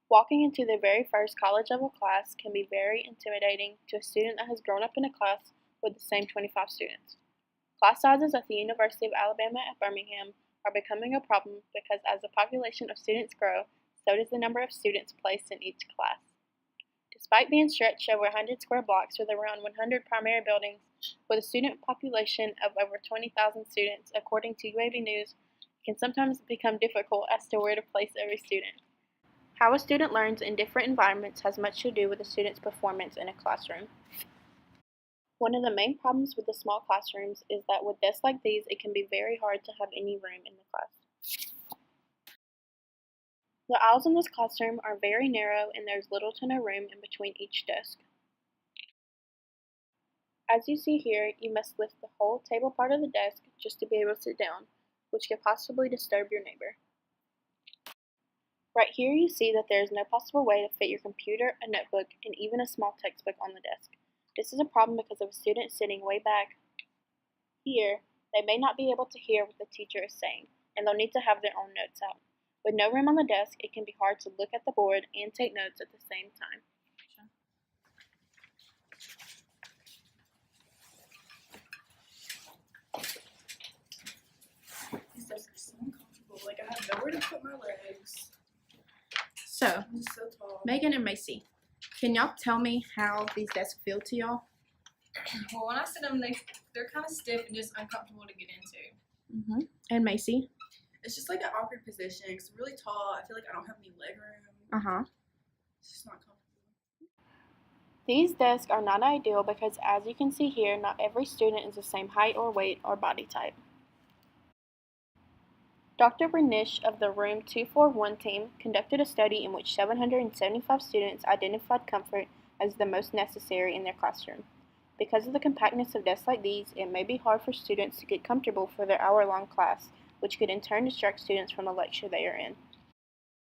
Walking into their very first college-level class can be very intimidating to a student that has grown up in a class with the same 25 students. Class sizes at the University of Alabama at Birmingham are becoming a problem because as the population of students grow, so does the number of students placed in each class. Despite being stretched over 100 square blocks with around 100 primary buildings, with a student population of over 20,000 students, according to UAB News, it can sometimes become difficult as to where to place every student. How a student learns in different environments has much to do with a student's performance in a classroom. One of the main problems with the small classrooms is that with desks like these, it can be very hard to have any room in the class. The aisles in this classroom are very narrow and there's little to no room in between each desk. As you see here, you must lift the whole table part of the desk just to be able to sit down, which could possibly disturb your neighbor. Right here you see that there is no possible way to fit your computer, a notebook, and even a small textbook on the desk. This is a problem because of a student sitting way back here, they may not be able to hear what the teacher is saying, and they'll need to have their own notes out. With no room on the desk, it can be hard to look at the board and take notes at the same time. These desks are so uncomfortable. Like, I have nowhere to put my legs. So, I'm just so tall. Megan and Macy, can y'all tell me how these desks feel to y'all? Well, when I sit them, they're kind of stiff and just uncomfortable to get into. And Macy? It's just like an awkward position because I'm really tall. I feel like I don't have any leg room. It's just not comfortable. These desks are not ideal because, as you can see here, not every student is the same height or weight or body type. Dr. Bernish of the Room 241 team conducted a study in which 775 students identified comfort as the most necessary in their classroom. Because of the compactness of desks like these, it may be hard for students to get comfortable for their hour-long class, which could in turn distract students from the lecture they are in.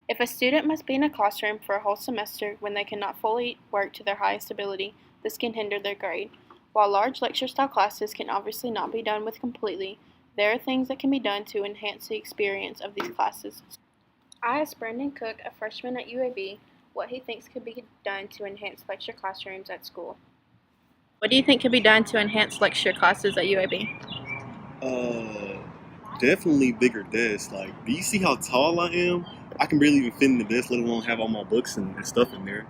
If a student must be in a classroom for a whole semester when they cannot fully work to their highest ability, this can hinder their grade. While large lecture-style classes can obviously not be done with completely, there are things that can be done to enhance the experience of these classes. I asked Brandon Cook, a freshman at UAB, what he thinks could be done to enhance lecture classrooms at school. What do you think could be done to enhance lecture classes at UAB? Definitely bigger desks. Like, do you see how tall I am? I can barely even fit in the desk, let alone have all my books and stuff in there.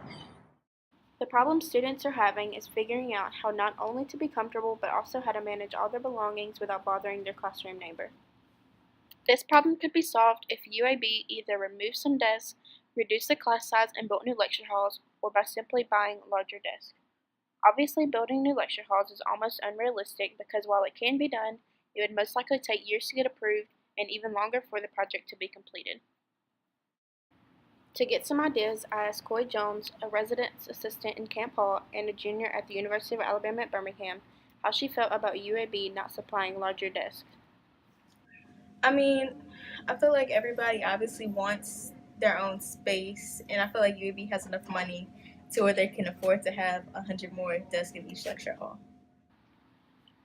The problem students are having is figuring out how not only to be comfortable, but also how to manage all their belongings without bothering their classroom neighbor. This problem could be solved if UAB either removes some desks, reduced the class size, and built new lecture halls, or by simply buying larger desks. Obviously, building new lecture halls is almost unrealistic because while it can be done, it would most likely take years to get approved and even longer for the project to be completed. To get some ideas, I asked Coy Jones, a residence assistant in Camp Hall and a junior at the University of Alabama at Birmingham, how she felt about UAB not supplying larger desks. I mean, I feel like everybody obviously wants their own space, and I feel like UAB has enough money to where they can afford to have 100 more desks in each lecture hall.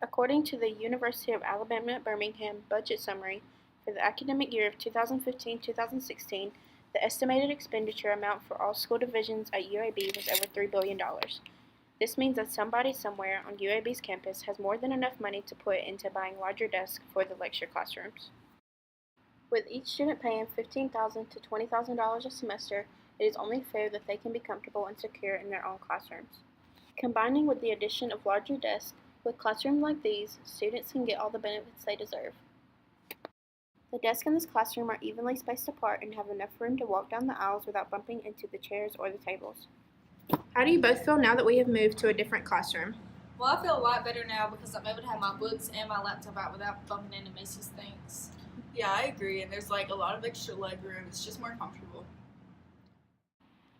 According to the University of Alabama at Birmingham budget summary for the academic year of 2015-2016, the estimated expenditure amount for all school divisions at UAB was over $3 billion. This means that somebody somewhere on UAB's campus has more than enough money to put into buying larger desks for the lecture classrooms. With each student paying $15,000 to $20,000 a semester, it is only fair that they can be comfortable and secure in their own classrooms. Combining with the addition of larger desks, with classrooms like these, students can get all the benefits they deserve. The desks in this classroom are evenly spaced apart and have enough room to walk down the aisles without bumping into the chairs or the tables. How do you both feel now that we have moved to a different classroom? Well, I feel a lot better now because I'm able to have my books and my laptop out without bumping into Macy's things. Yeah, I agree. And there's like a lot of extra leg room. It's just more comfortable.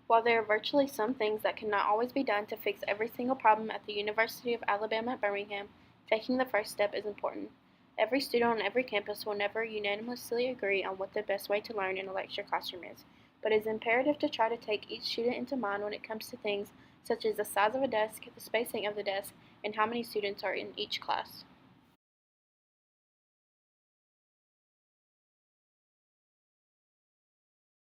While there are virtually some things that cannot always be done to fix every single problem at the University of Alabama at Birmingham, taking the first step is important. Every student on every campus will never unanimously agree on what the best way to learn in a lecture classroom is, but it is imperative to try to take each student into mind when it comes to things such as the size of a desk, the spacing of the desk, and how many students are in each class.